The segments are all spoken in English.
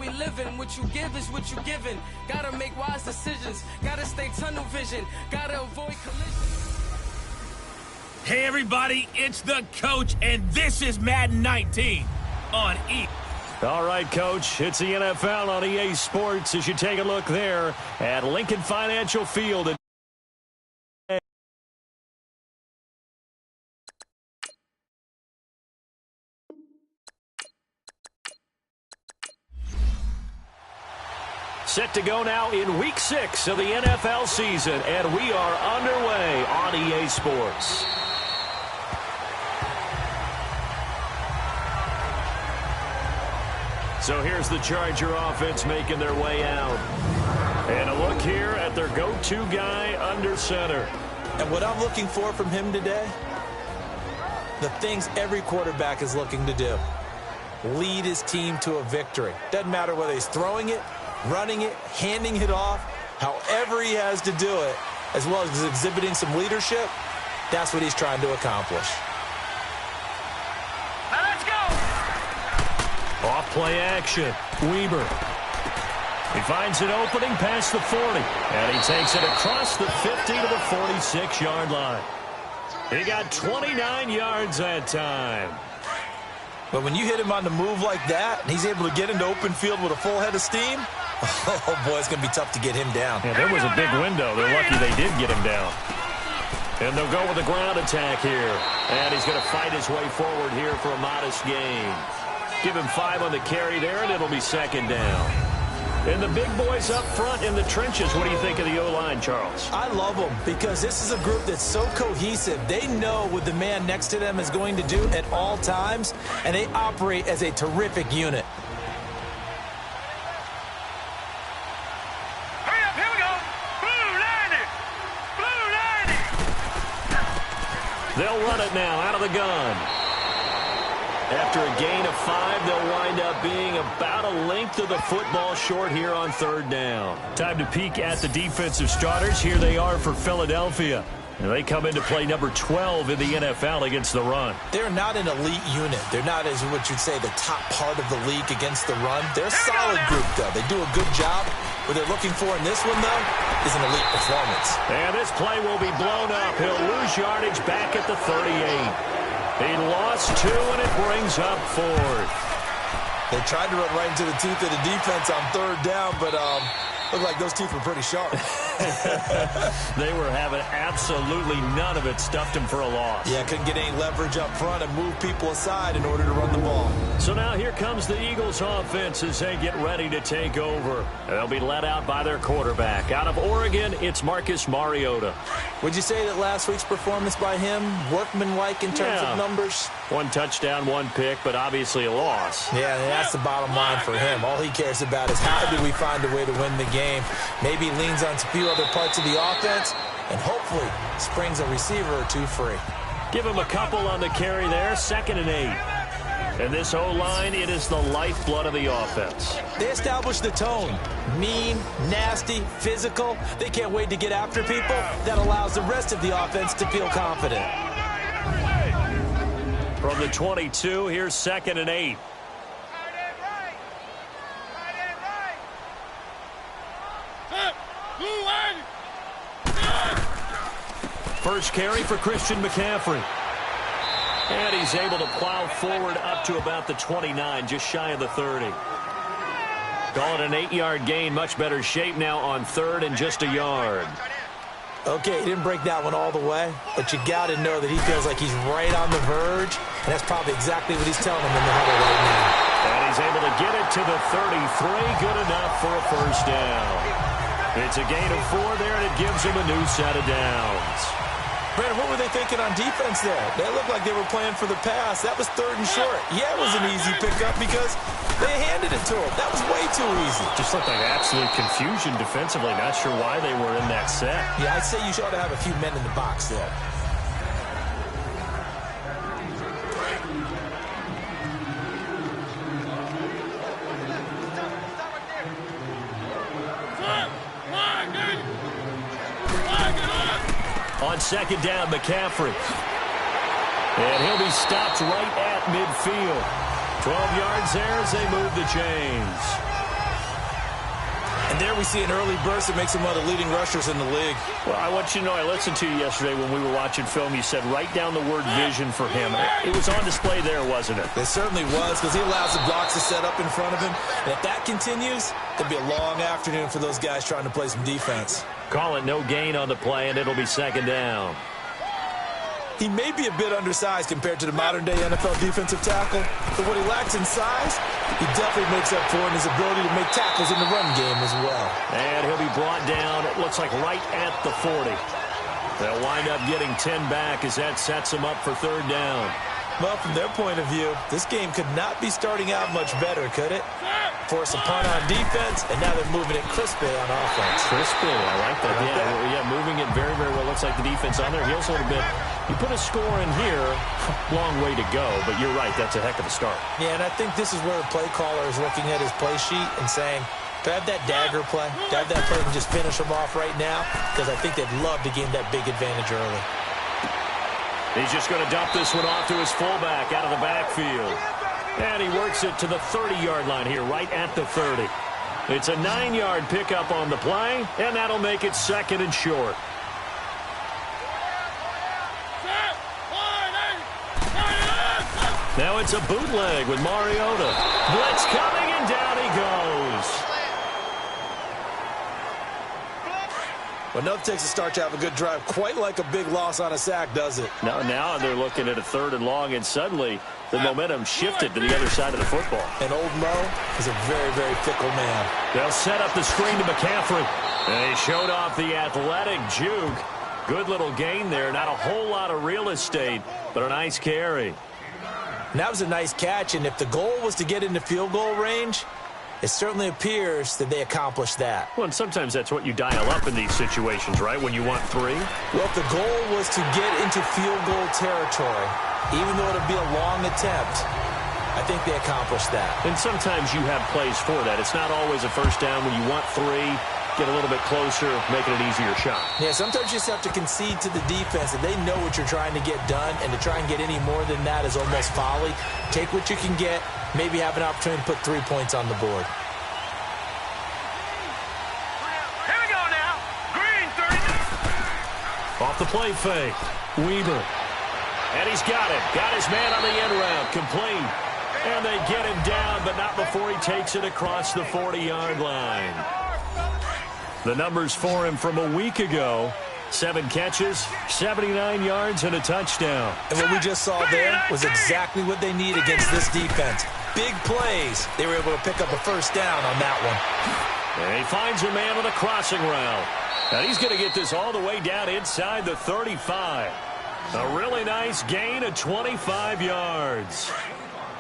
we living. What you give is what you giving. Gotta make wise decisions. Gotta stay tunnel vision. Gotta avoid collisions. Hey everybody, it's the coach, and this is Madden 19 on E. All right, Coach, it's the NFL on EA Sports as you take a look there at Lincoln Financial Field. Set to go now in Week 6 of the NFL season, and we are underway on EA Sports. So here's the Charger offense making their way out. And a look here at their go-to guy under center. And what I'm looking for from him today, the things every quarterback is looking to do. Lead his team to a victory. Doesn't matter whether he's throwing it, running it, handing it off, however he has to do it, as well as exhibiting some leadership, that's what he's trying to accomplish. Off play action. Weber. He finds an opening past the 40. And he takes it across the 50 to the 46-yard line. He got 29 yards that time. But when you hit him on the move like that, and he's able to get into open field with a full head of steam, oh boy, it's going to be tough to get him down. Yeah, there was a big window. They're lucky they did get him down. And they'll go with a ground attack here. And he's going to fight his way forward here for a modest gain. Give him 5 on the carry there, and it'll be second down. And the big boys up front in the trenches. What do you think of the O-line, Charles? I love them because this is a group that's so cohesive. They know what the man next to them is going to do at all times, and they operate as a terrific unit. Hurry up, here we go. Blue 90. They'll run it now out of the gun. After a gain of 5, they'll wind up being about a length of the football short here on third down. Time to peek at the defensive starters. Here they are for Philadelphia. And they come into play number 12 in the NFL against the run. They're not an elite unit. They're not, as what you'd say, the top part of the league against the run. They're a solid group, though. They do a good job. What they're looking for in this one, though, is an elite performance. And this play will be blown up. He'll lose yardage back at the 38. He lost 2, and it brings up 4th. They tried to run right into the teeth of the defense on third down, but looked like those teeth were pretty sharp. They were having absolutely none of it. Stuffed him for a loss. Yeah, couldn't get any leverage up front and move people aside in order to run the ball. So now here comes the Eagles offense as they get ready to take over. They'll be led out by their quarterback. Out of Oregon, it's Marcus Mariota. Would you say that last week's performance by him, workmanlike in terms of numbers? 1 touchdown, 1 pick, but obviously a loss. Yeah, that's the bottom line for him. All he cares about is how do we find a way to win the game. Maybe he leans on a few other parts of the offense and hopefully springs a receiver or 2 free. Give him a couple on the carry there, 2nd and 8. And this O-line, it is the lifeblood of the offense. They establish the tone. Mean, nasty, physical. They can't wait to get after people. That allows the rest of the offense to feel confident. From the 22, here's 2nd and 8. First carry for Christian McCaffrey. And he's able to plow forward up to about the 29, just shy of the 30. Call it an 8-yard gain, much better shape now on 3rd and just a yard. Okay, he didn't break that one all the way, but you got to know that he feels like he's right on the verge, and that's probably exactly what he's telling him in the huddle right now. And he's able to get it to the 33, good enough for a first down. It's a gain of 4 there, and it gives him a new set of downs. Brandon, what were they thinking on defense there? They looked like they were playing for the pass. That was 3rd and short. Yeah, it was an easy pickup because they handed it to him. That was way too easy. Just looked like absolute confusion defensively. Not sure why they were in that set. Yeah, I'd say you ought to have a few men in the box there. On 2nd down, McCaffrey. And he'll be stopped right at midfield. 12 yards there as they move the chains. And there we see an early burst that makes him one of the leading rushers in the league. Well, I want you to know, I listened to you yesterday when we were watching film. You said write down the word vision for him. It was on display there, wasn't it? It certainly was, because he allows the blocks to set up in front of him. And if that continues, it'll be a long afternoon for those guys trying to play some defense. Call it no gain on the play, and it'll be second down. He may be a bit undersized compared to the modern-day NFL defensive tackle, but what he lacks in size, he definitely makes up for in his ability to make tackles in the run game as well. And he'll be brought down, it looks like right at the 40. They'll wind up getting 10 back as that sets them up for third down. Well, from their point of view, this game could not be starting out much better, could it? Force a punt on defense, and now they're moving it crispy on offense. Crispy, I like that. Yeah, moving it very, very well. Looks like the defense on their heels a little bit. You put a score in here, long way to go, but you're right, that's a heck of a start. Yeah, and I think this is where the play caller is looking at his play sheet and saying, do I have that dagger play? Do I have that play and just finish them off right now? Because I think they'd love to gain that big advantage early. He's just going to dump this one off to his fullback out of the backfield. And he works it to the 30-yard line here, right at the 30. It's a 9-yard pickup on the play, and that'll make it second and short. Now it's a bootleg with Mariota. Blitz coming, and down he goes. Well, nothing takes a start to have a good drive, quite like a big loss on a sack, does it? Now they're looking at a third and long, and suddenly the momentum shifted to the other side of the football. And old Mo is a very, very fickle man. They'll set up the screen to McCaffrey. And he showed off the athletic juke. Good little gain there. Not a whole lot of real estate, but a nice carry. And that was a nice catch, and if the goal was to get into field goal range, it certainly appears that they accomplished that. Well, and sometimes that's what you dial up in these situations, right, when you want 3? Well, if the goal was to get into field goal territory, even though it'll be a long attempt, I think they accomplished that. And sometimes you have plays for that. It's not always a first down when you want 3. Get a little bit closer, making an easier shot. Yeah, sometimes you just have to concede to the defense that they know what you're trying to get done, and to try and get any more than that is almost folly. Take what you can get, maybe have an opportunity to put 3 points on the board. Here we go now. Green, 30. Off the play fake. Weaver. And he's got it. Got his man on the end route. Complete. And they get him down, but not before he takes it across the 40-yard line. The numbers for him from a week ago: 7 catches, 79 yards, and a touchdown. And what we just saw there was exactly what they need against this defense. Big plays. They were able to pick up a first down on that one. And he finds a man on a crossing route. And he's going to get this all the way down inside the 35. A really nice gain of 25 yards.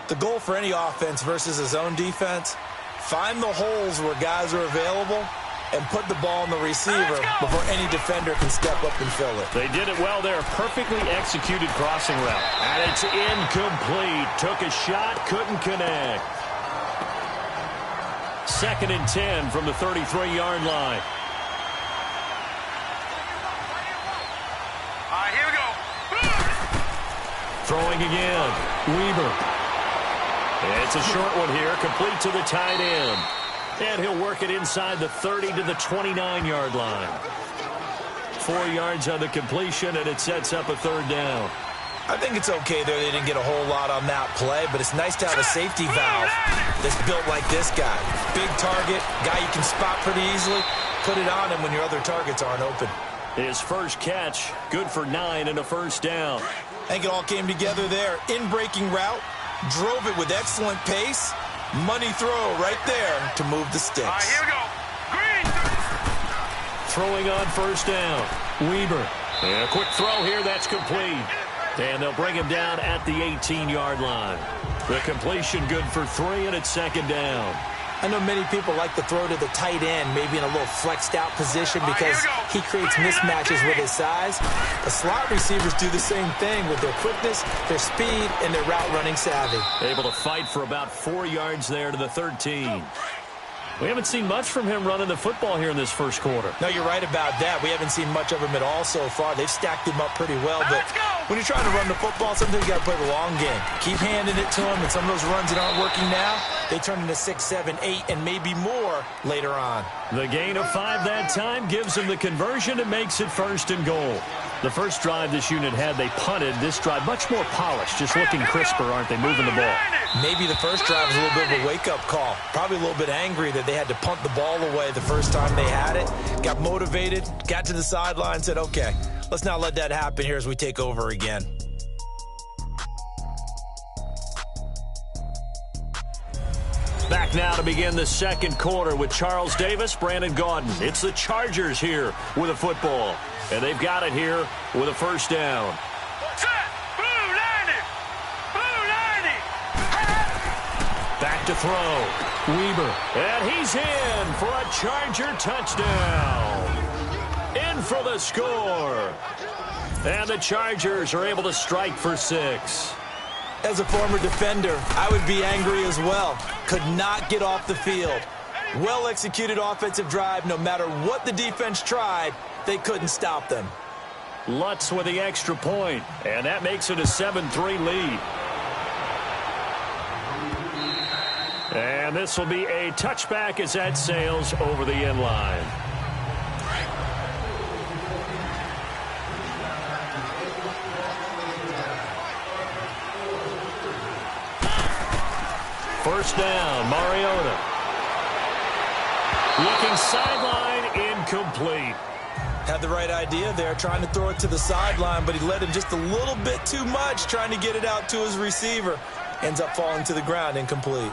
The goal for any offense versus his own defense, find the holes where guys are available and put the ball in the receiver before any defender can step up and fill it. They did it well there. Perfectly executed crossing route. And it's incomplete. Took a shot, couldn't connect. 2nd and 10 from the 33-yard line. Here we go. Throwing again. Weaver. It's a short one here. Complete to the tight end. And he'll work it inside the 30 to the 29-yard line. 4 yards on the completion, and it sets up a third down. I think it's okay there. They didn't get a whole lot on that play, but it's nice to have a safety valve that's built like this guy. Big target, guy you can spot pretty easily. Put it on him when your other targets aren't open. His first catch, good for 9 and a first down. I think it all came together there. In-breaking route, drove it with excellent pace. Money throw right there to move the sticks. Here we go. Green. Throwing on first down. Weaver. And a quick throw here. That's complete. And they'll bring him down at the 18-yard line. The completion good for 3, and it's second down. I know many people like to throw to the tight end, maybe in a little flexed out position because he creates mismatches with his size. The slot receivers do the same thing with their quickness, their speed, and their route running savvy. Able to fight for about 4 yards there to the 13. We haven't seen much from him running the football here in this first quarter. No, you're right about that. We haven't seen much of him at all so far. They've stacked him up pretty well, but when you're trying to run the football, sometimes you got to play the long game. Keep handing it to him, and some of those runs that aren't working now, they turn into 6, 7, 8, and maybe more later on. The gain of 5 that time gives him the conversion and makes it 1st and goal. The first drive this unit had, they punted. This drive, much more polished, just looking crisper, aren't they, moving the ball? Maybe the first drive was a little bit of a wake-up call. Probably a little bit angry that they had to punt the ball away the first time they had it. Got motivated, got to the sideline, said, okay, let's not let that happen here as we take over again. Back now to begin the second quarter with Charles Davis, Brandon Gaudin. It's the Chargers here with a football. And they've got it here with a first down. Set. Blue 90. Blue 90. Back to throw. Weber. And he's in for a Charger touchdown. In for the score. And the Chargers are able to strike for 6. As a former defender, I would be angry as well. Could not get off the field. Well-executed offensive drive. No matter what the defense tried, they couldn't stop them. Lutz with the extra point, and that makes it a 7-3 lead. And this will be a touchback as that sails over the end line. First down, Mariota. Looking sideline, incomplete. Had the right idea there, trying to throw it to the sideline, but he led him just a little bit too much, trying to get it out to his receiver. Ends up falling to the ground, incomplete.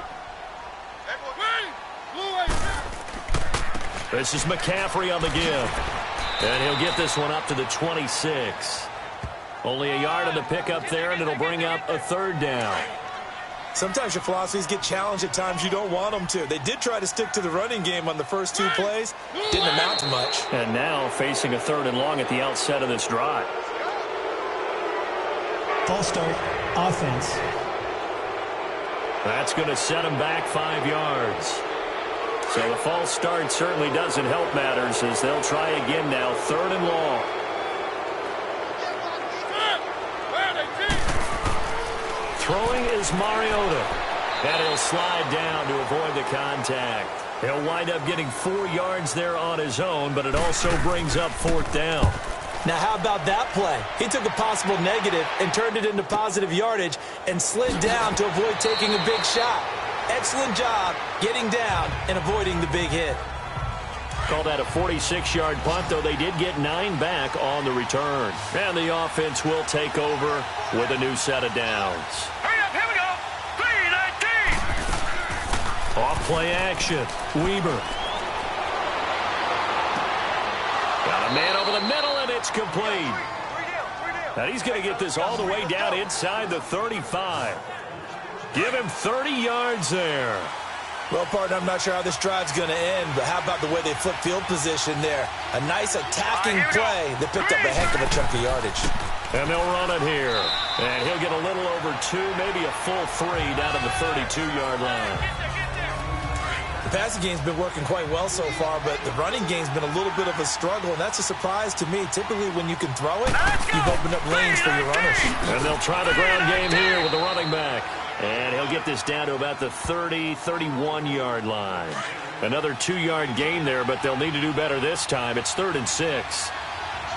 This is McCaffrey on the give. And he'll get this one up to the 26. Only a yard on the pickup there, and it'll bring up a 3rd down. Sometimes your philosophies get challenged at times you don't want them to. They did try to stick to the running game on the first 2 plays. Didn't amount to much. And now facing a 3rd and long at the outset of this drive. False start, offense. That's going to set him back 5 yards. So the false start certainly doesn't help matters as they'll try again now, 3rd and long. Throwing is Mariota. And he'll slide down to avoid the contact. He'll wind up getting 4 yards there on his own, but it also brings up 4th down. Now, how about that play? He took a possible negative and turned it into positive yardage and slid down to avoid taking a big shot. Excellent job getting down and avoiding the big hit. Call that a 46-yard punt, though they did get 9 back on the return. And the offense will take over with a new set of downs. Hurry up, here we go. 3-19. Off play action. Weber. Got a man over the middle, and it's complete. And he's going to get this all the way down inside the 35. Give him 30 yards there. Well, partner, I'm not sure how this drive's going to end, but how about the way they flip field position there? A nice attacking play that picked up a heck of a chunk of yardage. And they'll run it here. And he'll get a little over 2, maybe a full 3 down to the 32-yard line. The passing game's been working quite well so far, but the running game's been a little bit of a struggle, and that's a surprise to me. Typically, when you can throw it, you've opened up lanes for your runners. And they'll try the ground game here with the running back. And he'll get this down to about the 30, 31-yard line. Another 2-yard gain there, but they'll need to do better this time. It's 3rd and 6.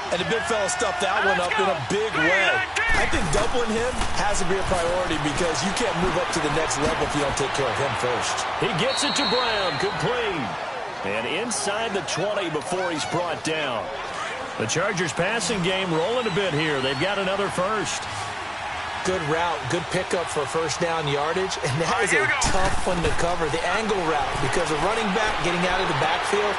And the big fella stuffed that one up in a big way. I think doubling him has to be a priority because you can't move up to the next level if you don't take care of him first. He gets it to Brown, complete. And inside the 20 before he's brought down. The Chargers passing game rolling a bit here. They've got another first. Good route, good pickup for first down yardage, and that is a tough one to cover, the angle route, because a running back getting out of the backfield,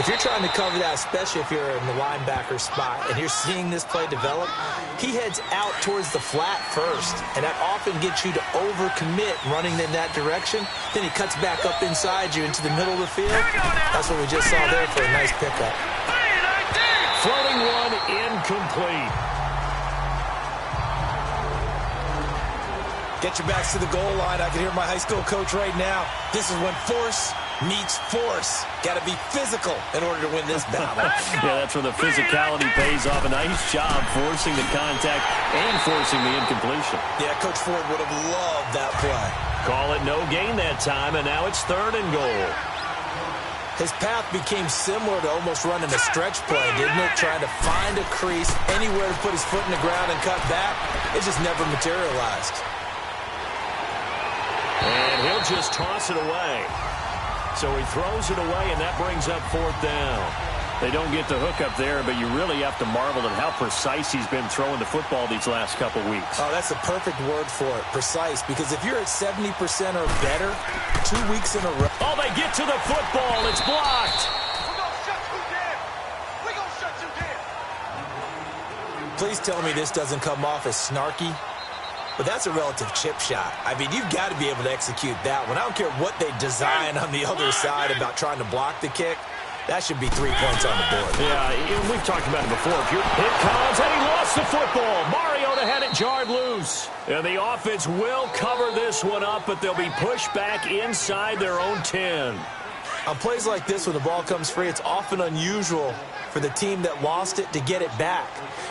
if you're trying to cover that, especially if you're in the linebacker spot, and you're seeing this play develop, he heads out towards the flat first, and that often gets you to overcommit running in that direction. Then he cuts back up inside you into the middle of the field. That's what we just saw there for a nice pickup. Floating one, incomplete. Get your backs to the goal line. I can hear my high school coach right now. This is when force meets force. Got to be physical in order to win this battle. Yeah, that's where the physicality pays off. A nice job forcing the contact and forcing the incompletion. Yeah, Coach Ford would have loved that play. Call it no gain that time, and now it's 3rd and goal. His path became similar to almost running a stretch play, didn't it? Trying to find a crease, anywhere to put his foot in the ground and cut back. It just never materialized. And he'll just toss it away. So he throws it away, and that brings up 4th down. They don't get the hook up there, but you really have to marvel at how precise he's been throwing the football these last couple weeks. Oh, that's the perfect word for it, precise. Because if you're at 70% or better, 2 weeks in a row. Oh, they get to the football. It's blocked. We're going to shut you down. We're going to shut you down. Please tell me this doesn't come off as snarky. But that's a relative chip shot. I mean, you've got to be able to execute that one. I don't care what they design on the other side about trying to block the kick. That should be 3 points on the board. Yeah, we've talked about it before. If you're hit comes, and he lost the football. Mariota had it jarred loose. And the offense will cover this one up, but they'll be pushed back inside their own 10. On plays like this, when the ball comes free, it's often unusual for the team that lost it to get it back.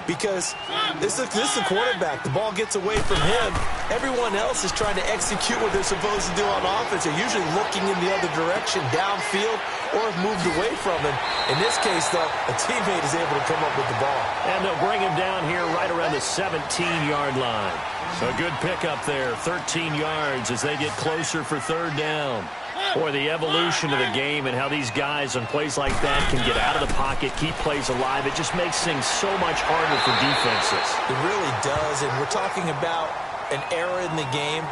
Because this is the quarterback. The ball gets away from him. Everyone else is trying to execute what they're supposed to do on offense. They're usually looking in the other direction, downfield, or have moved away from him. In this case, though, a teammate is able to come up with the ball. And they'll bring him down here right around the 17-yard line. So a good pickup there, 13 yards as they get closer for 3rd down. Boy, the evolution of the game and how these guys on plays like that can get out of the pocket, keep plays alive, it just makes things so much harder for defenses. It really does, and we're talking about an era in the game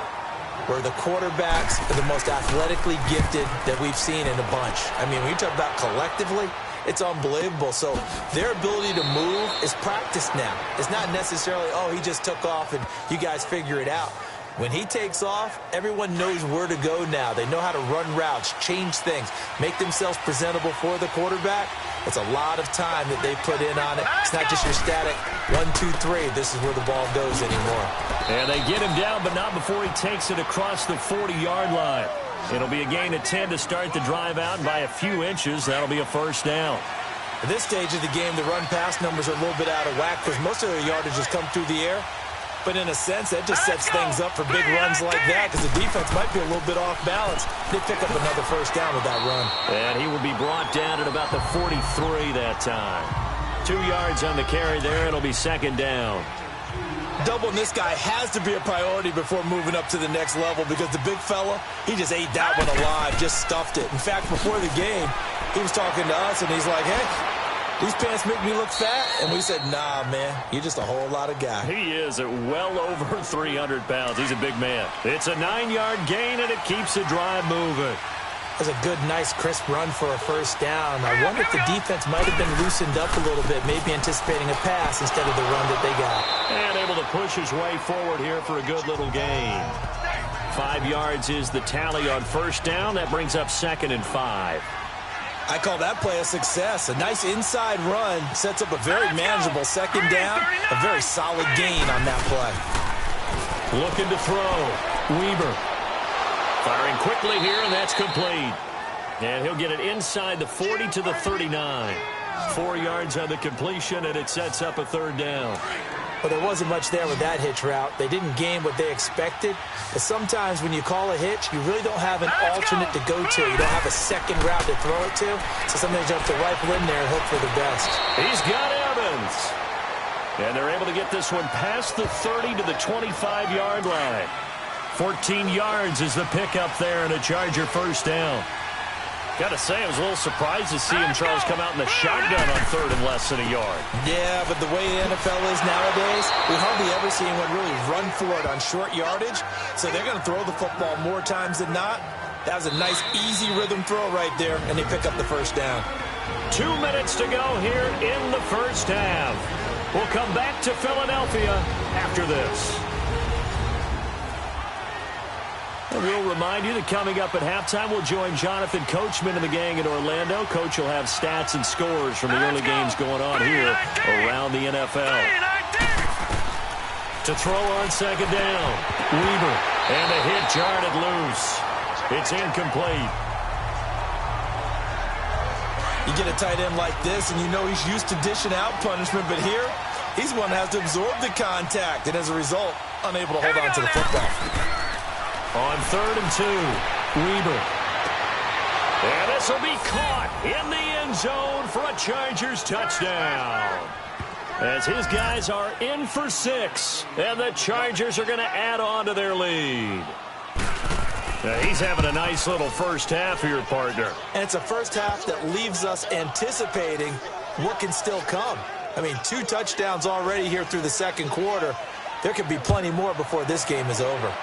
where the quarterbacks are the most athletically gifted that we've seen in a bunch. I mean, when you talk about collectively, it's unbelievable. So their ability to move is practiced now. It's not necessarily, oh, he just took off and you guys figure it out. When he takes off, everyone knows where to go now. They know how to run routes, change things, make themselves presentable for the quarterback. It's a lot of time that they put in on it. It's not just your static 1, 2, 3. This is where the ball goes anymore. And they get him down, but not before he takes it across the 40-yard line. It'll be a gain of 10 to start the drive out, and by a few inches, that'll be a 1st down. At this stage of the game, the run-pass numbers are a little bit out of whack because most of their yardage has come through the air. But in a sense, that just sets things up for big runs like that because the defense might be a little bit off balance. They pick up another 1st down with that run. And he will be brought down at about the 43 that time. 2 yards on the carry there. It'll be 2nd down. Doubling this guy has to be a priority before moving up to the next level because the big fella, he just ate that one alive, just stuffed it. In fact, before the game, he was talking to us, and he's like, hey, these pants make me look fat. And we said, nah, man, you're just a whole lot of guy. He is at well over 300 pounds. He's a big man. It's a 9-yard gain, and it keeps the drive moving. That's a good, nice, crisp run for a 1st down. I wonder if the defense might have been loosened up a little bit, maybe anticipating a pass instead of the run that they got. And able to push his way forward here for a good little gain. 5 yards is the tally on 1st down. That brings up 2nd and 5. I call that play a success. A nice inside run sets up a very manageable 2nd down. A very solid gain on that play. Looking to throw. Weber. Firing quickly here, and that's complete. And he'll get it inside the 40 to the 39. 4 yards on the completion, and it sets up a 3rd down. Well, there wasn't much there with that hitch route. They didn't gain what they expected. But sometimes when you call a hitch, you really don't have an alternate to go to. You don't have a second route to throw it to. So sometimes you have to rifle in there and hope for the best. He's got Evans. And they're able to get this one past the 30 to the 25-yard line. 14 yards is the pickup there, and a Charger 1st down. Got to say, I was a little surprised to see him, Charles, come out in the shotgun on 3rd and less than a yard. Yeah, but the way the NFL is nowadays, we hardly ever see anyone really run for it on short yardage. So they're going to throw the football more times than not. That was a nice, easy rhythm throw right there, and they pick up the 1st down. 2 minutes to go here in the 1st half. We'll come back to Philadelphia after this. And we'll remind you that coming up at halftime, we'll join Jonathan Coachman and the gang in Orlando. Coach will have stats and scores from the early games going on here around the NFL. To throw on 2nd down, Weber. And the hit jarred it loose. It's incomplete. You get a tight end like this, and you know he's used to dishing out punishment, but here, he's one that has to absorb the contact, and as a result, unable to hold on to the football. On 3rd and 2, Weber. And this will be caught in the end zone for a Chargers touchdown. As his guys are in for 6, and the Chargers are going to add on to their lead. Now, he's having a nice little first half here, partner. And it's a first half that leaves us anticipating what can still come. I mean, 2 touchdowns already here through the second quarter. There could be plenty more before this game is over.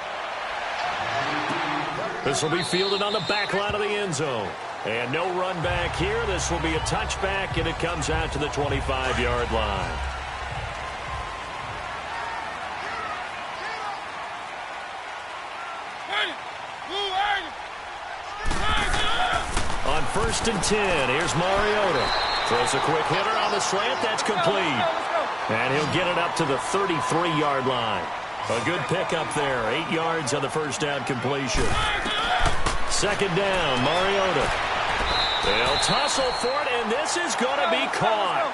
This will be fielded on the back line of the end zone. And no run back here. This will be a touchback, and it comes out to the 25-yard line. On 1st and 10, here's Mariota. Throws a quick hitter on the slant. That's complete. And he'll get it up to the 33-yard line. A good pickup there. 8 yards on the first down completion. 2nd down, Mariota. They'll tussle for it, and this is going to be caught.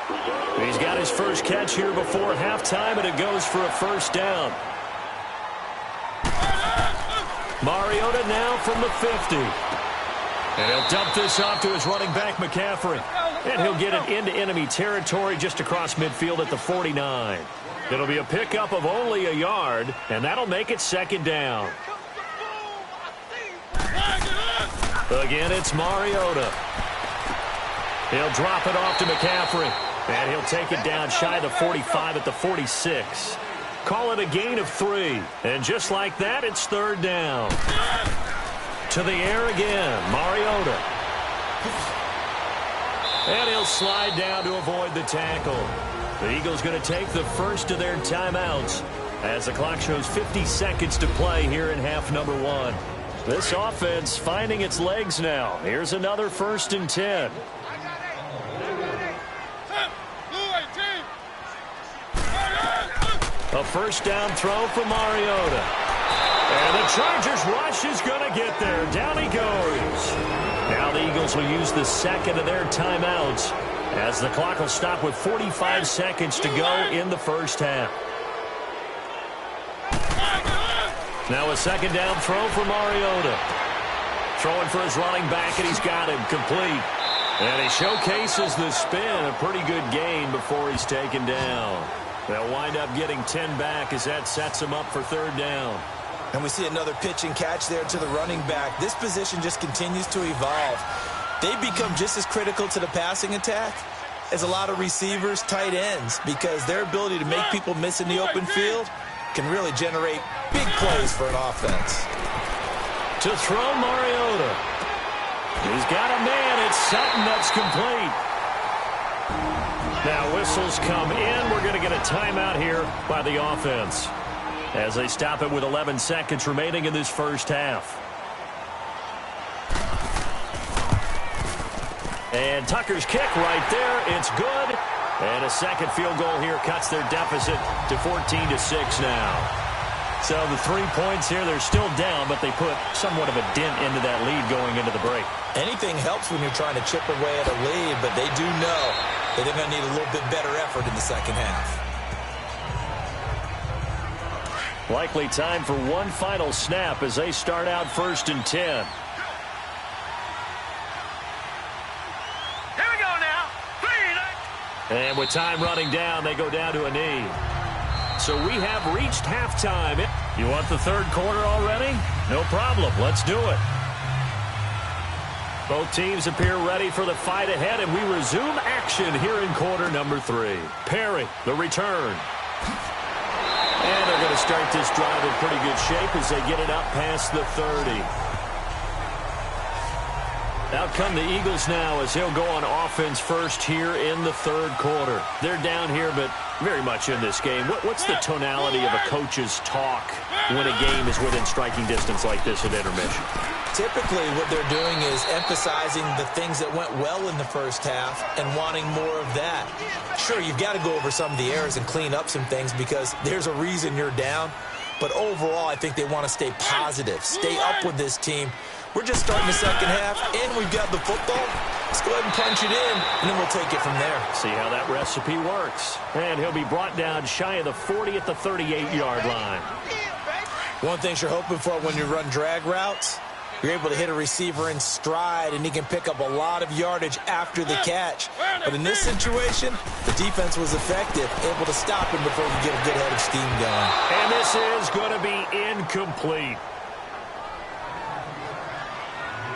He's got his first catch here before halftime, and it goes for a first down. Mariota now from the 50. And he'll dump this off to his running back, McCaffrey. And he'll get it into enemy territory just across midfield at the 49. It'll be a pickup of only a yard, and that'll make it 2nd down. Again, it's Mariota. He'll drop it off to McCaffrey. And he'll take it down shy of the 45 at the 46. Call it a gain of 3. And just like that, it's 3rd down. To the air again, Mariota. And he'll slide down to avoid the tackle. The Eagles going to take the first of their timeouts as the clock shows 50 seconds to play here in half number 1. This offense finding its legs now. Here's another 1st and 10. A first down throw for Mariota. And the Chargers rush is going to get there. Down he goes. Now the Eagles will use the second of their timeouts as the clock will stop with 45 seconds to go in the first half. Now a 2nd down throw for Mariota. Throwing for his running back, and he's got him complete. And he showcases the spin. A pretty good gain before he's taken down. They'll wind up getting 10 back as that sets him up for 3rd down. And we see another pitch and catch there to the running back. This position just continues to evolve. They become just as critical to the passing attack as a lot of receivers, tight ends, because their ability to make people miss in the open field can really generate big plays for an offense. To throw Mariota. He's got a man. It's Sutton that's complete. Now whistles come in. We're going to get a timeout here by the offense as they stop it with 11 seconds remaining in this first half. And Tucker's kick right there. It's good. And a second field goal here cuts their deficit to 14-6 now. So the 3 points here, they're still down, but they put somewhat of a dent into that lead going into the break. Anything helps when you're trying to chip away at a lead, but they do know that they're going to need a little bit better effort in the second half. Likely time for one final snap as they start out 1st and 10. Here we go now. And with time running down, they go down to a knee. So we have reached halftime. You want the 3rd quarter already? No problem. Let's do it. Both teams appear ready for the fight ahead, and we resume action here in quarter number 3. Perry, the return. And they're going to start this drive in pretty good shape as they get it up past the 30. Out come the Eagles now as they'll go on offense first here in the 3rd quarter. They're down here, but very much in this game. What's the tonality of a coach's talk when a game is within striking distance like this at intermission? Typically, what they're doing is emphasizing the things that went well in the first half and wanting more of that. Sure, you've got to go over some of the errors and clean up some things because there's a reason you're down. But overall, I think they want to stay positive, stay up with this team, We're just starting the second half, and we've got the football. Let's go ahead and punch it in, and then we'll take it from there. See how that recipe works. And he'll be brought down shy of the 40 at the 38-yard line. One thing you're hoping for when you run drag routes, you're able to hit a receiver in stride, and he can pick up a lot of yardage after the catch. But in this situation, the defense was effective, able to stop him before he get a good head of steam going. And this is going to be incomplete.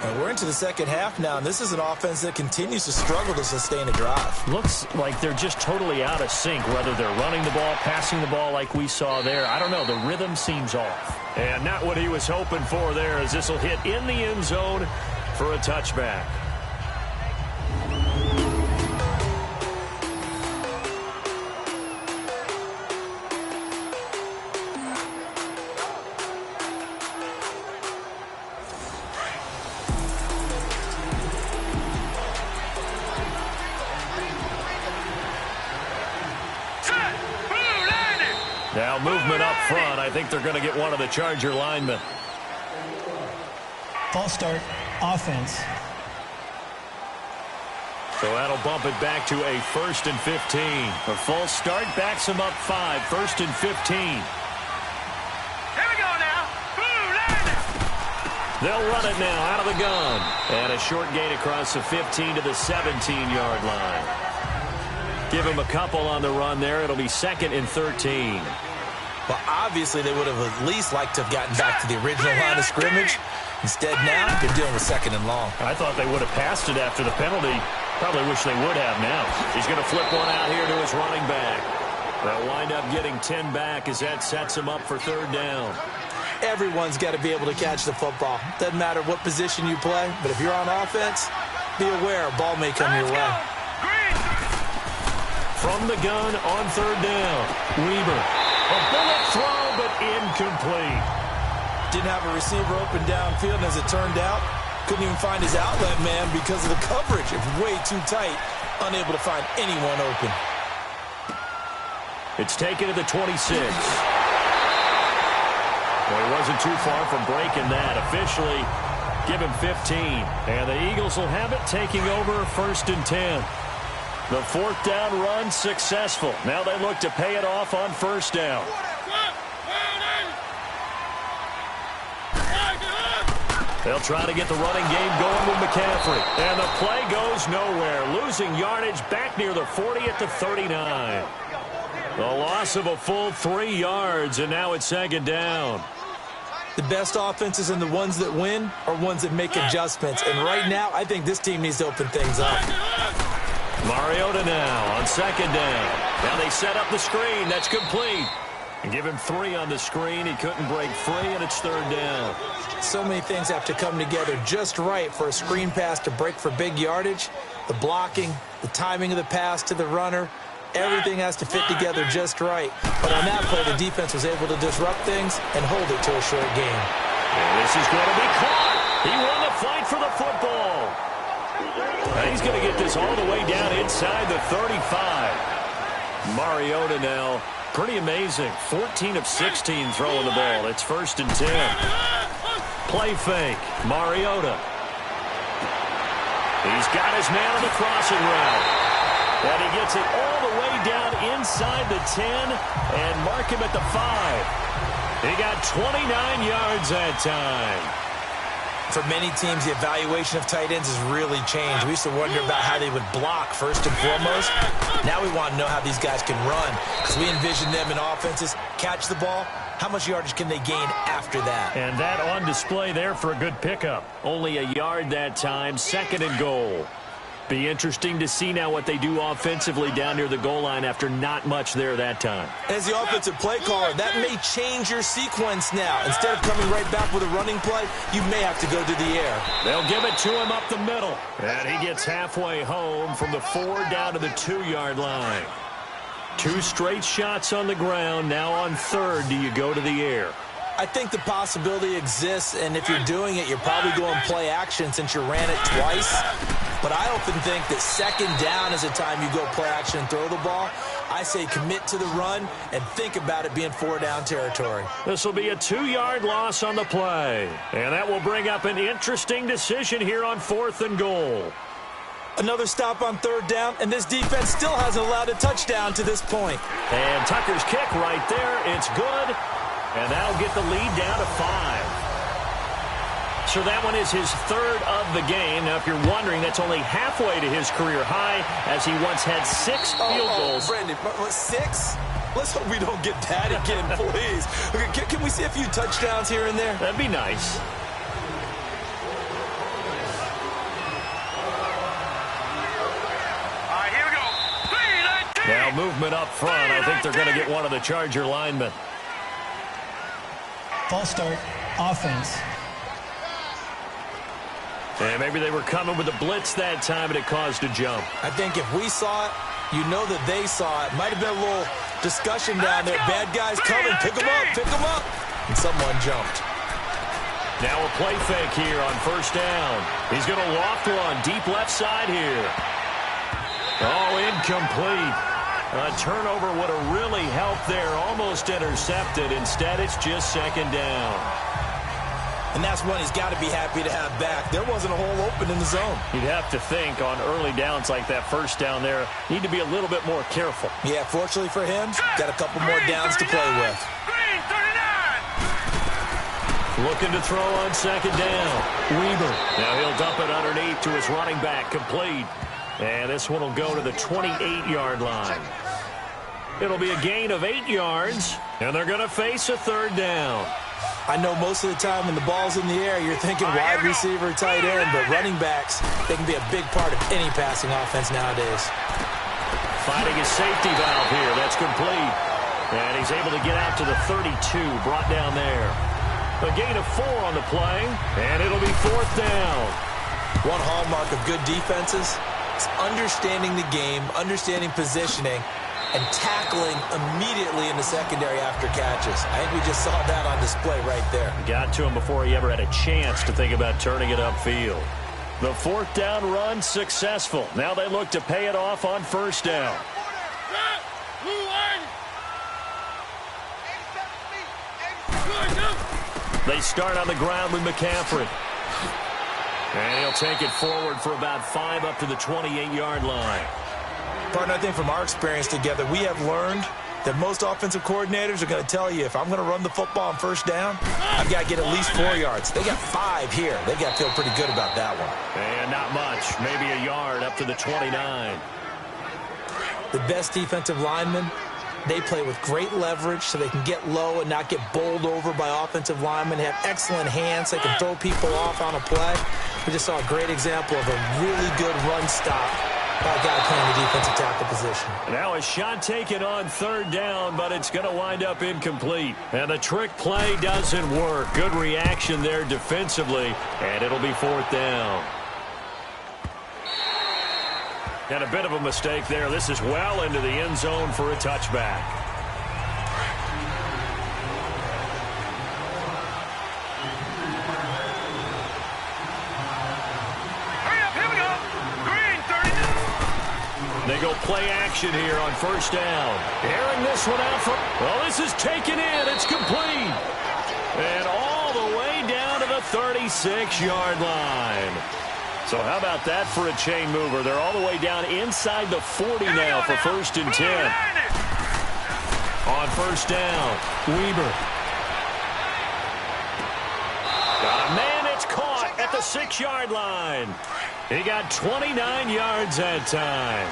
And we're into the second half now, and this is an offense that continues to struggle to sustain a drive. Looks like they're just totally out of sync, whether they're running the ball, passing the ball like we saw there. I don't know. The rhythm seems off. And not what he was hoping for there, as this will hit in the end zone for a touchback. Now movement up front. I think they're going to get one of the Charger linemen. False start, offense. So that'll bump it back to a 1st and 15. A false start backs them up 5. 1st and 15. Here we go now. They'll run it now out of the gun. And a short gain across the 15 to the 17-yard line. Give him a couple on the run there. It'll be 2nd and 13. Well, obviously, they would have at least liked to have gotten back to the original line of scrimmage. Instead, now, they're dealing with 2nd and long. I thought they would have passed it after the penalty. Probably wish they would have now. He's going to flip one out here to his running back. They'll wind up getting 10 back as that sets him up for 3rd down. Everyone's got to be able to catch the football. Doesn't matter what position you play, but if you're on offense, be aware a ball may come your way. From the gun on 3rd down, Weaver. A bullet throw, but incomplete. Didn't have a receiver open downfield, and as it turned out, couldn't even find his outlet man because of the coverage. It was way too tight, unable to find anyone open. It's taken to the 26. Well, he wasn't too far from breaking that. Officially, give him 15. And the Eagles will have it, taking over 1st and 10. The 4th down run successful. Now they look to pay it off on 1st down. They'll try to get the running game going with McCaffrey. And the play goes nowhere. Losing yardage back near the 40 at the 39. The loss of a full 3 yards, and now it's 2nd down. The best offenses and the ones that win are ones that make adjustments. And right now, I think this team needs to open things up. Mariota now on 2nd down. Now they set up the screen. That's complete. And give him 3 on the screen. He couldn't break free, and it's 3rd down. So many things have to come together just right for a screen pass to break for big yardage. The blocking, the timing of the pass to the runner, everything has to fit together just right. But on that play, the defense was able to disrupt things and hold it to a short game. And this is going to be caught. He won the fight for the football. Now he's going to get this all the way down inside the 35. Mariota now, pretty amazing. 14 of 16 throwing the ball. It's 1st and 10. Play fake. Mariota. He's got his man on the crossing route. And he gets it all the way down inside the 10 and mark him at the 5. He got 29 yards that time. For many teams, the evaluation of tight ends has really changed. We used to wonder about how they would block first and foremost. Now we want to know how these guys can run, because we envision them in offenses, catch the ball. How much yardage can they gain after that? And that on display there for a good pickup. Only a yard that time, 2nd and goal. Be interesting to see now what they do offensively down near the goal line after not much there that time. As the offensive play caller, that may change your sequence now. Instead of coming right back with a running play, you may have to go to the air. They'll give it to him up the middle. And he gets halfway home from the 4 down to the 2-yard line. 2 straight shots on the ground. Now on 3rd, do you go to the air? I think the possibility exists, and if you're doing it, you're probably going play action since you ran it twice. But I often think that second down is a time you go play action and throw the ball. I say commit to the run and think about it being 4-down territory. This will be a 2-yard loss on the play. And that will bring up an interesting decision here on 4th and goal. Another stop on 3rd down, and this defense still hasn't allowed a touchdown to this point. And Tucker's kick right there. It's good. And that'll get the lead down to 5. So that one is his 3rd of the game. Now, if you're wondering, that's only halfway to his career high, as he once had 6 field goals. Brandon, 6? Let's hope we don't get that again, please. Okay, can we see a few touchdowns here and there? That'd be nice. All right, here we go. Now movement up front. I think they're going to get one of the Charger linemen. False start, offense. And maybe they were coming with a blitz that time, and it caused a jump. I think if we saw it, you know that they saw it. Might have been a little discussion down there. Bad guys coming. Pick them up. Pick them up. And someone jumped. Now a play fake here on 1st down. He's going to loft one deep left side here. Oh, incomplete. A turnover would have really helped there. Almost intercepted. Instead, it's just 2nd down. And that's one he's got to be happy to have back. There wasn't a hole open in the zone. You'd have to think on early downs like that 1st down there, need to be a little bit more careful. Yeah, fortunately for him, got a couple more downs to play with. Green 39. Looking to throw on 2nd down. Weaver. Now he'll dump it underneath to his running back, complete. And this one will go to the 28-yard line. It'll be a gain of 8 yards, and they're going to face a 3rd down. I know most of the time when the ball's in the air, you're thinking wide receiver, tight end, but running backs, they can be a big part of any passing offense nowadays. Finding his safety valve here. That's complete. And he's able to get out to the 32, brought down there. A gain of 4 on the play, and it'll be 4th down. One hallmark of good defenses is understanding the game, understanding positioning, and tackling immediately in the secondary after catches. I think we just saw that on display right there. Got to him before he ever had a chance to think about turning it upfield. The 4th down run successful. Now they look to pay it off on 1st down. They start on the ground with McCaffrey. And he'll take it forward for about 5 up to the 28-yard line. Partner, I think from our experience together, we have learned that most offensive coordinators are going to tell you, if I'm going to run the football on 1st down, I've got to get at least 4 yards. They got 5 here. They got to feel pretty good about that one. And not much. Maybe a yard up to the 29. The best defensive linemen, they play with great leverage so they can get low and not get bowled over by offensive linemen. They have excellent hands. They can throw people off on a play. We just saw a great example of a really good run stop by a guy playing the defensive tackle position. Now a shot taken on 3rd down, but it's going to wind up incomplete. And the trick play doesn't work. Good reaction there defensively, and it'll be 4th down. And a bit of a mistake there. This is well into the end zone for a touchback. They go play action here on 1st down. Airing this one out for... Well, this is taken in. It's complete. And all the way down to the 36-yard line. So how about that for a chain mover? They're all the way down inside the 40 now for 1st and 10. On 1st down, Weaver. Man, it's caught at the 6-yard line. He got 29 yards that time.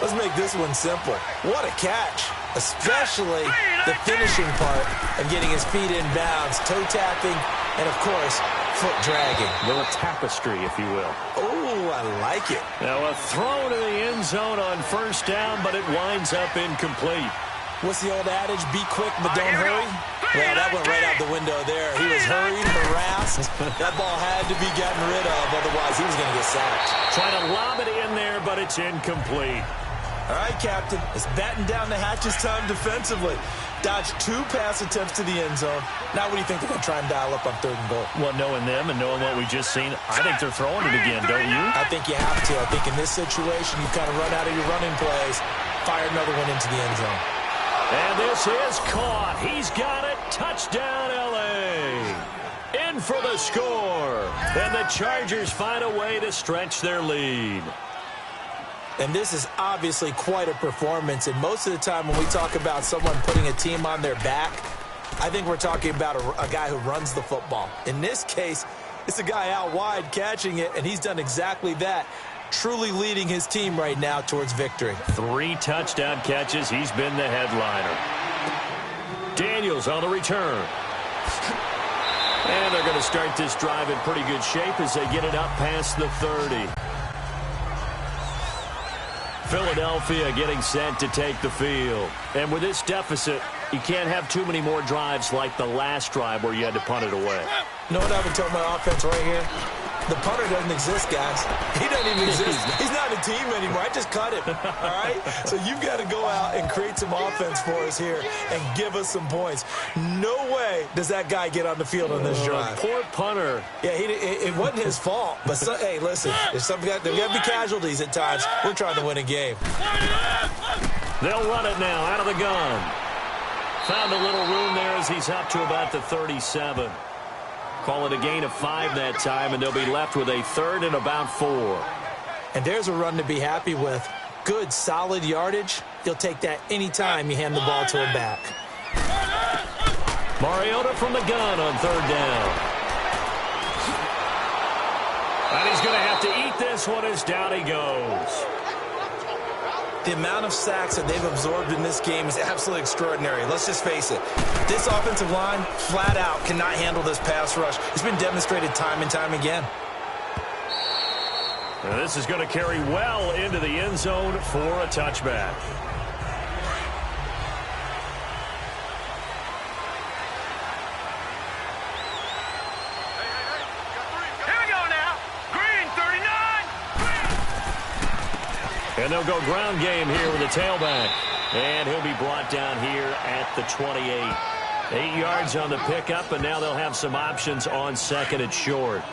Let's make this one simple. What a catch, especially the finishing part of getting his feet in bounds, toe tapping, and, of course, foot dragging. A little tapestry, if you will. Oh, I like it. Now a throw to the end zone on 1st down, but it winds up incomplete. What's the old adage? Be quick, but don't hurry. Well, that went right out the window there. He was hurried, harassed. That ball had to be gotten rid of, otherwise he was going to get sacked. Trying to lob it in there, but it's incomplete. All right, Captain, it's batten down the hatches time defensively. Dodged 2 pass attempts to the end zone. Now what do you think they're going to try and dial up on 3rd and goal? Well, knowing them and knowing what we just seen, I think they're throwing it again, don't you? I think you have to. I think in this situation, you kind of run out of your running plays, fire another one into the end zone. And this is caught. He's got it. Touchdown, L.A. In for the score. And the Chargers find a way to stretch their lead. And this is obviously quite a performance. And most of the time when we talk about someone putting a team on their back, I think we're talking about a guy who runs the football. In this case, it's a guy out wide catching it, and he's done exactly that, truly leading his team right now towards victory. 3 touchdown catches. He's been the headliner. Daniels on the return. And they're going to start this drive in pretty good shape as they get it up past the 30. Philadelphia getting set to take the field. And with this deficit, you can't have too many more drives like the last drive where you had to punt it away. You know what I would tell my offense right here? The punter doesn't exist, guys. He doesn't even exist. He's not a team anymore. I just cut him, all right? So you've got to go out and create some offense for us here and give us some points. No way does that guy get on the field on this drive. Poor punter. Yeah, it wasn't his fault. But, hey, listen, there's got to be casualties at times. We're trying to win a game. They'll run it now out of the gun. Found a little room there as he's up to about the 37. Call it a gain of 5 that time, and they'll be left with a 3rd and about 4. And there's a run to be happy with. Good, solid yardage. He'll take that any time you hand the ball to him back. Mariota from the gun on 3rd down. And he's going to have to eat this one as down he goes. The amount of sacks that they've absorbed in this game is absolutely extraordinary. Let's just face it. This offensive line, flat out, cannot handle this pass rush. It's been demonstrated time and time again. And this is going to carry well into the end zone for a touchback. And they'll go ground game here with the tailback. And he'll be brought down here at the 28. 8 yards on the pickup, and now they'll have some options on 2nd and short.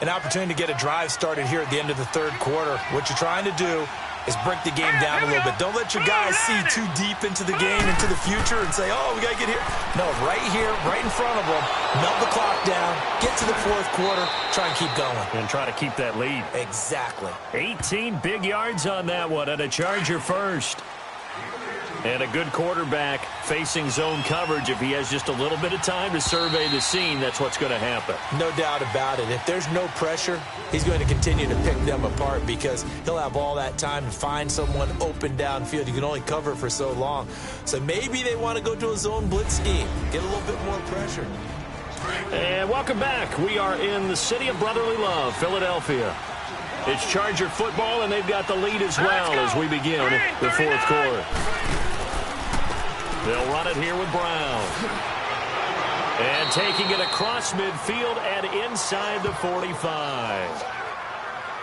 An opportunity to get a drive started here at the end of the 3rd quarter. What you're trying to do is break the game down a little bit. Don't let your guys see too deep into the game, into the future, and say, oh, we got to get here. No, right here, right in front of them, melt the clock down, get to the 4th quarter, try and keep going. And try to keep that lead. Exactly. 18 big yards on that one, and a Charger first. And a good quarterback facing zone coverage. If he has just a little bit of time to survey the scene, that's what's going to happen. No doubt about it. If there's no pressure, he's going to continue to pick them apart because he'll have all that time to find someone open downfield. You can only cover for so long. So maybe they want to go to a zone blitz scheme, get a little bit more pressure. And welcome back. We are in the city of brotherly love, Philadelphia. It's Charger football, and they've got the lead as well as we begin the 4th quarter. They'll run it here with Brown. And taking it across midfield and inside the 45.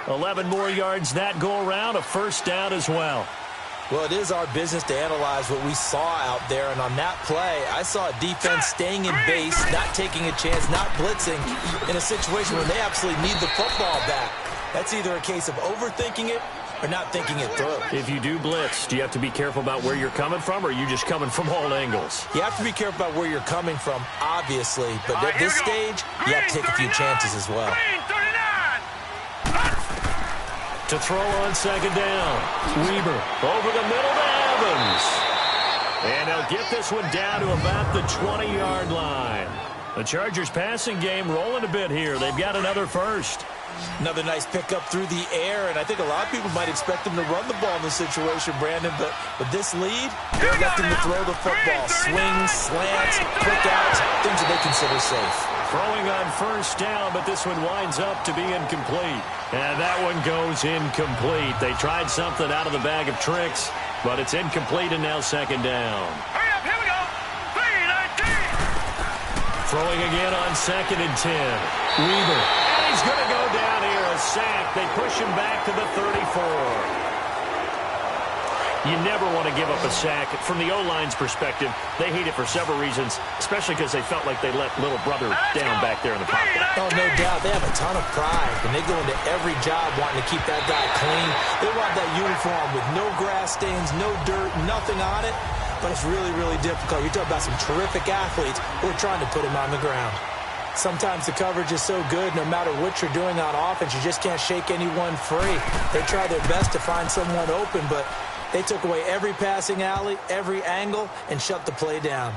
11 more yards that go around, a 1st down as well. Well, it is our business to analyze what we saw out there, and on that play, I saw a defense staying in base, not taking a chance, not blitzing, in a situation where they absolutely need the football back. That's either a case of overthinking it or not thinking it through. If you do blitz, do you have to be careful about where you're coming from, or are you just coming from all angles? You have to be careful about where you're coming from, obviously, but at this stage, you have to take a few chances as well. To throw on 2nd down. Weber over the middle to Evans. And they'll get this one down to about the 20-yard line. The Chargers passing game rolling a bit here. They've got another 1st. Another nice pickup through the air, and I think a lot of people might expect them to run the ball in this situation, Brandon, but with this lead, they're electing to throw the football. Swings, slants, quick outs, things that they consider safe. Throwing on 1st down, but this one winds up to be incomplete. And that one goes incomplete. They tried something out of the bag of tricks, but it's incomplete, and now 2nd down. Hurry up, here we go. 3-19. Throwing again on 2nd and 10. Weber. And he's going to go down here, a sack. They push him back to the 34. You never want to give up a sack. From the O-line's perspective, they hate it for several reasons, especially because they felt like they let little brother down back there in the pocket. Oh, no doubt. They have a ton of pride, and they go into every job wanting to keep that guy clean. They want that uniform with no grass stains, no dirt, nothing on it. But it's really, really difficult. You're talking about some terrific athletes who are trying to put him on the ground. Sometimes the coverage is so good, no matter what you're doing on offense, you just can't shake anyone free. They try their best to find someone open, but they took away every passing alley, every angle, and shut the play down.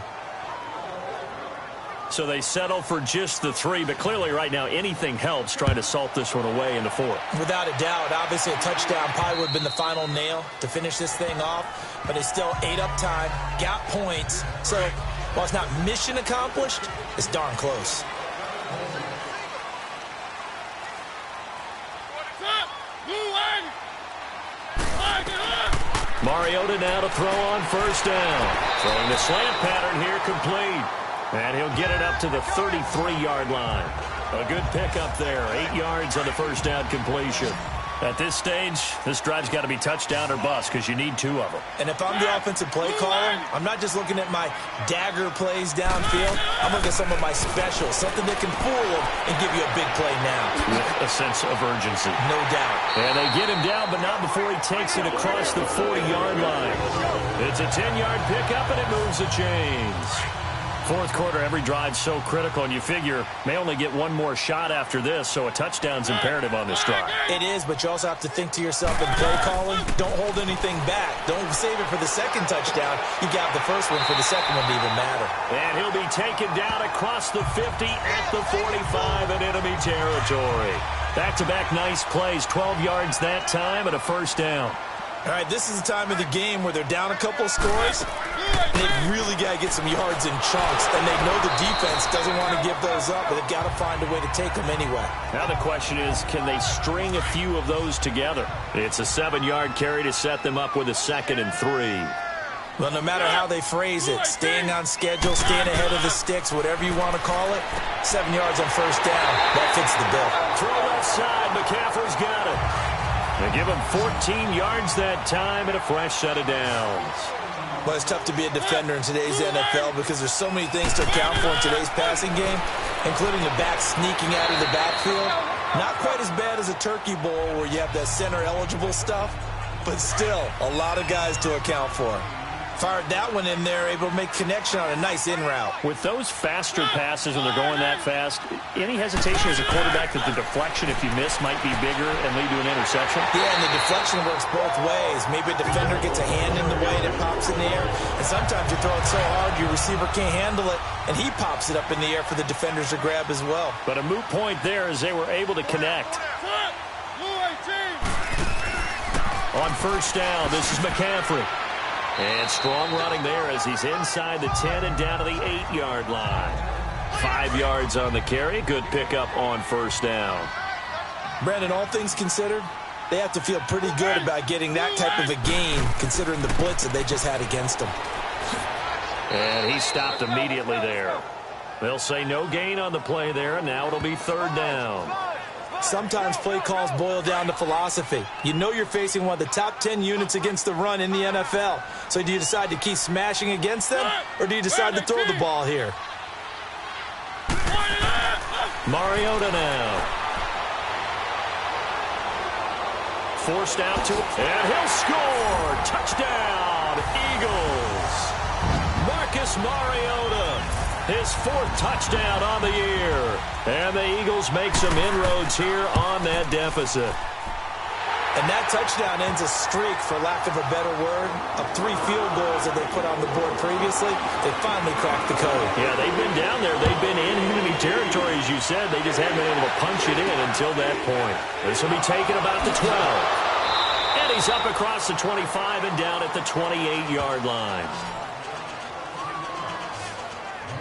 So they settle for just the 3, but clearly right now anything helps trying to salt this one away in the 4th. Without a doubt, obviously a touchdown probably would have been the final nail to finish this thing off, but they still ate up time, got points. So while it's not mission accomplished, it's darn close. Mariota now to throw on first down. Throwing the slant pattern here, complete. And he'll get it up to the 33-yard line. A good pickup there. 8 yards on the first down completion. At this stage, this drive's got to be touchdown or bust because you need 2 of them. And if I'm the offensive play caller, I'm not just looking at my dagger plays downfield. I'm looking at some of my specials, something that can fool them and give you a big play now. With a sense of urgency. No doubt. And they get him down, but not before he takes it across the 40-yard line. It's a 10-yard pickup, and it moves the chains. 4th quarter, every drive so critical, and you figure may only get 1 more shot after this, so a touchdown's imperative on this drive. It is, but you also have to think to yourself in play calling, don't hold anything back. Don't save it for the second touchdown. You got the first one for the second one to even matter. And he'll be taken down across the 50 at the 45 in enemy territory. Back-to-back nice plays, 12 yards that time and a first down. All right, this is the time of the game where they're down a couple of scores. And they've really got to get some yards in chunks. And they know the defense doesn't want to give those up, but they've got to find a way to take them anyway. Now the question is, can they string a few of those together? It's a 7-yard carry to set them up with a 2nd and 3. Well, no matter how they phrase it, staying on schedule, staying ahead of the sticks, whatever you want to call it, 7 yards on first down, that fits the bill. Throw left side, McCaffrey's got it. They give him 14 yards that time and a fresh set of downs. Well, it's tough to be a defender in today's NFL because there's so many things to account for in today's passing game, including the back sneaking out of the backfield. Not quite as bad as a turkey bowl where you have the center-eligible stuff, but still a lot of guys to account for. Fired that one in there, able to make connection on a nice in route. With those faster passes when they're going that fast, any hesitation as a quarterback that the deflection, if you miss, might be bigger and lead to an interception? Yeah, and the deflection works both ways. Maybe a defender gets a hand in the way and it pops in the air, and sometimes you throw it so hard your receiver can't handle it, and he pops it up in the air for the defenders to grab as well. But a moot point there as they were able to connect. On first down, this is McCaffrey. And strong running there as he's inside the 10 and down to the 8-yard line. 5 yards on the carry. Good pickup on first down. Brandon, all things considered, they have to feel pretty good about getting that type of a gain considering the blitz that they just had against them. And he stopped immediately there. They'll say no gain on the play there, and now it'll be 3rd down. Sometimes play calls boil down to philosophy. You know you're facing one of the top 10 units against the run in the NFL. So do you decide to keep smashing against them, or do you decide to throw the ball here? Mariota now. Forced out to, and he'll score. Touchdown, Eagles. Marcus Mariota. His 4th touchdown on the year. And the Eagles make some inroads here on that deficit. And that touchdown ends a streak, for lack of a better word, of 3 field goals that they put on the board previously. They finally cracked the code. Yeah, they've been down there. They've been in enemy territory, as you said. They just haven't been able to punch it in until that point. This will be taken about the 12. And he's up across the 25 and down at the 28-yard line.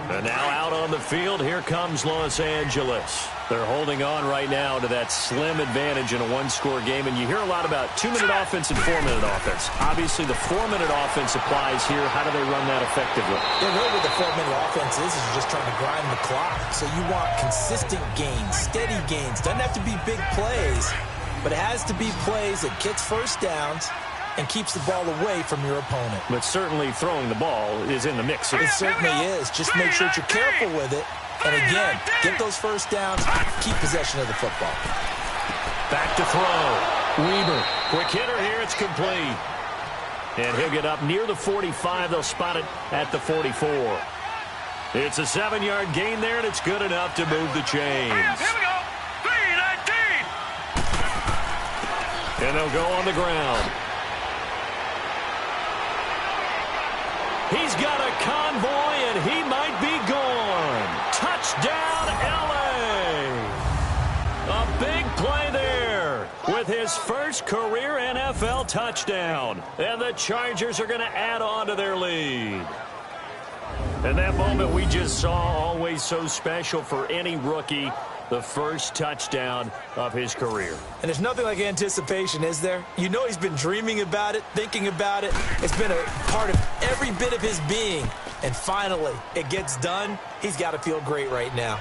And now out on the field, here comes Los Angeles. They're holding on right now to that slim advantage in a 1-score game. And you hear a lot about 2-minute offense and 4-minute offense. Obviously, the 4-minute offense applies here. How do they run that effectively? Yeah, really what the 4-minute offense is you're just trying to grind the clock. So you want consistent gains, steady gains. Doesn't have to be big plays, but it has to be plays that gets first downs and keeps the ball away from your opponent. But certainly throwing the ball is in the mix. It certainly is. Just make sure that you're careful with it. And again, get those first downs, keep possession of the football. Back to throw. Weaver. Quick hitter here. It's complete. And he'll get up near the 45. They'll spot it at the 44. It's a 7-yard gain there, and it's good enough to move the chains. Here we go. 3-19. And they'll go on the ground. He's got a convoy, and he might be gone. Touchdown, L.A. A big play there with his first career NFL touchdown. And the Chargers are going to add on to their lead. And that moment we just saw, always so special for any rookie, the first touchdown of his career. And there's nothing like anticipation, is there? You know he's been dreaming about it, thinking about it. It's been a part of every bit of his being. And finally, it gets done. He's got to feel great right now.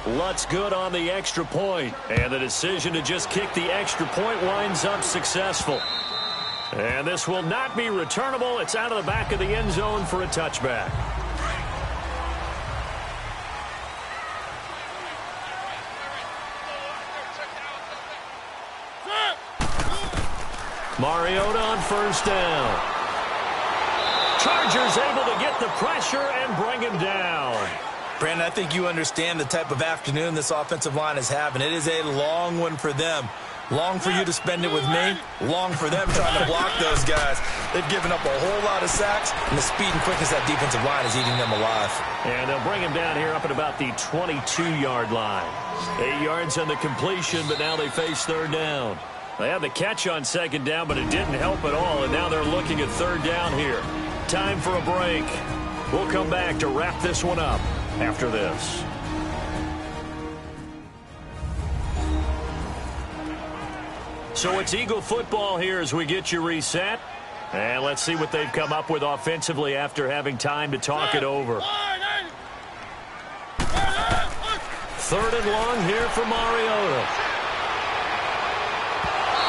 Lutz good on the extra point. And the decision to just kick the extra point winds up successful. And this will not be returnable. It's out of the back of the end zone for a touchback. Mariota on first down. Chargers able to get the pressure and bring him down. Brandon, I think you understand the type of afternoon this offensive line is having. It is a long one for them. Long for you to spend it with me. Long for them trying to block those guys. They've given up a whole lot of sacks, and the speed and quickness of that defensive line is eating them alive. And they'll bring him down here up at about the 22-yard line. 8 yards on the completion, but now they face third down. They had the catch on second down, but it didn't help at all, and now they're looking at third down here. Time for a break. We'll come back to wrap this one up after this. So it's Eagle football here as we get you reset. And let's see what they've come up with offensively after having time to talk it over. Third and long here for Mariota.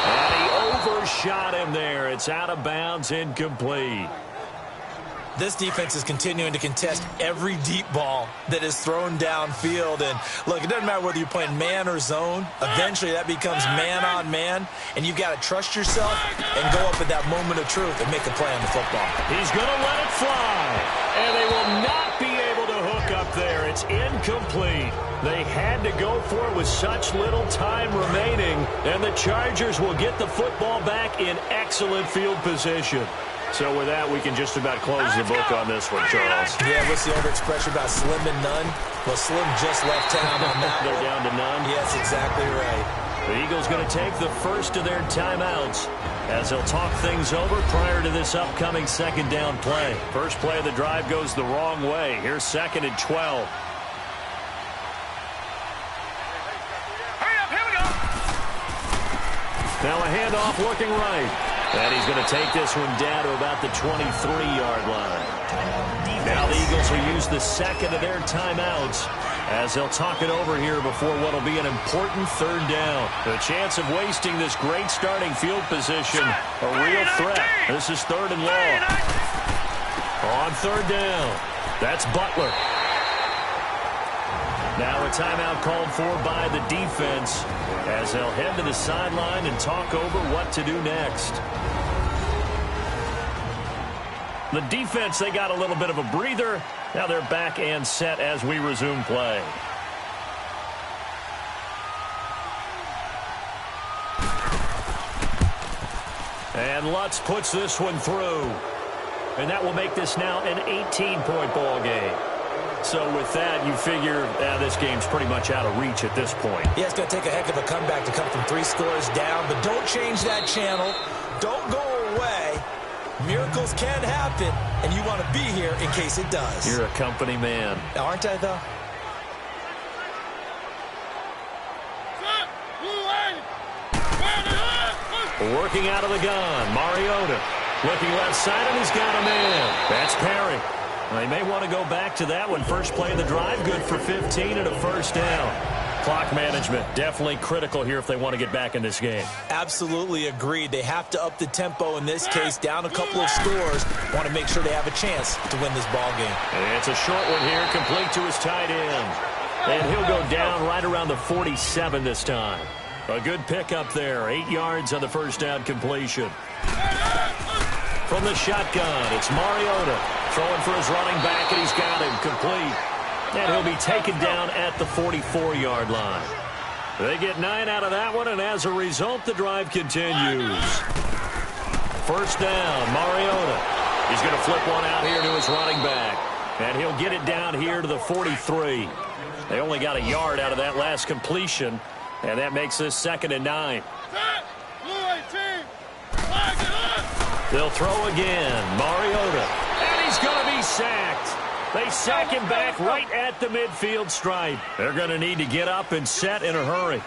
And he overshot him there. It's out of bounds, incomplete. This defense is continuing to contest every deep ball that is thrown downfield. And, look, it doesn't matter whether you're playing man or zone. Eventually that becomes man on man, and you've got to trust yourself and go up at that moment of truth and make a play on the football. He's going to let it fly, and they will not be able to hook up there. It's incomplete. They had to go for it with such little time remaining, and the Chargers will get the football back in excellent field position. So with that, we can just about close the book on this one, Charles. Yeah, what's the old expression about slim and none? Well, Slim just left town on that. They're down to none? Yes, exactly right. The Eagles going to take the first of their timeouts as they'll talk things over prior to this upcoming second down play. First play of the drive goes the wrong way. Here's 2nd and 12. Hurry up, here we go. Now a handoff looking right. And he's going to take this one down to about the 23-yard line. Now the Eagles will use the second of their timeouts as they'll talk it over here before what will be an important third down. The chance of wasting this great starting field position, a real threat. This is 3rd and long. On third down, that's Butler. Now a timeout called for by the defense as they'll head to the sideline and talk over what to do next. The defense, they got a little bit of a breather. Now they're back and set as we resume play. And Lutz puts this one through. And that will make this now an 18-point ball game. So with that, you figure this game's pretty much out of reach at this point. Yeah, it's going to take a heck of a comeback to come from 3 scores down, but don't change that channel. Don't go away. Miracles can happen, and you want to be here in case it does. You're a company man. Aren't I, though? Working out of the gun, Mariota. Looking left side, and he's got a man. That's Perry. They may want to go back to that one. First play of the drive, good for 15 and a first down. Clock management, definitely critical here if they want to get back in this game. Absolutely agreed. They have to up the tempo in this case, down a couple of scores. Want to make sure they have a chance to win this ball game. It's a short one here, complete to his tight end. And he'll go down right around the 47 this time. A good pickup there, 8 yards on the first down completion. From the shotgun, it's Mariota throwing for his running back, and he's got him complete. And he'll be taken down at the 44-yard line. They get 9 out of that one, and as a result, the drive continues. First down, Mariota. He's going to flip one out here to his running back. And he'll get it down here to the 43. They only got a yard out of that last completion, and that makes this 2nd and 9. They'll throw again. Mariota. And he's going to be sacked. They sack him back right at the midfield stripe. They're going to need to get up and set in a hurry.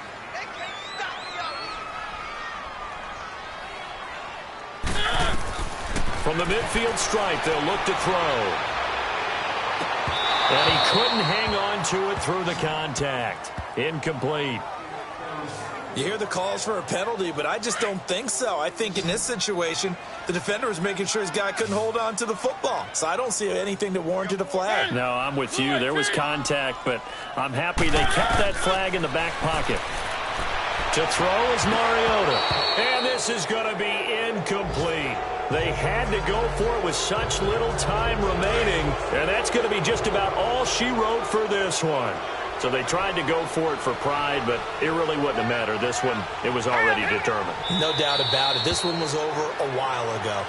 From the midfield stripe, they'll look to throw. And he couldn't hang on to it through the contact. Incomplete. You hear the calls for a penalty, but I just don't think so. I think in this situation, the defender was making sure his guy couldn't hold on to the football. So I don't see anything that warranted a flag. No, I'm with you. There was contact, but I'm happy they kept that flag in the back pocket. To throw is Mariota. And this is going to be incomplete. They had to go for it with such little time remaining, and that's going to be just about all she wrote for this one. So they tried to go for it for pride, but it really wouldn't have mattered. This one, it was already determined. No doubt about it. This one was over a while ago.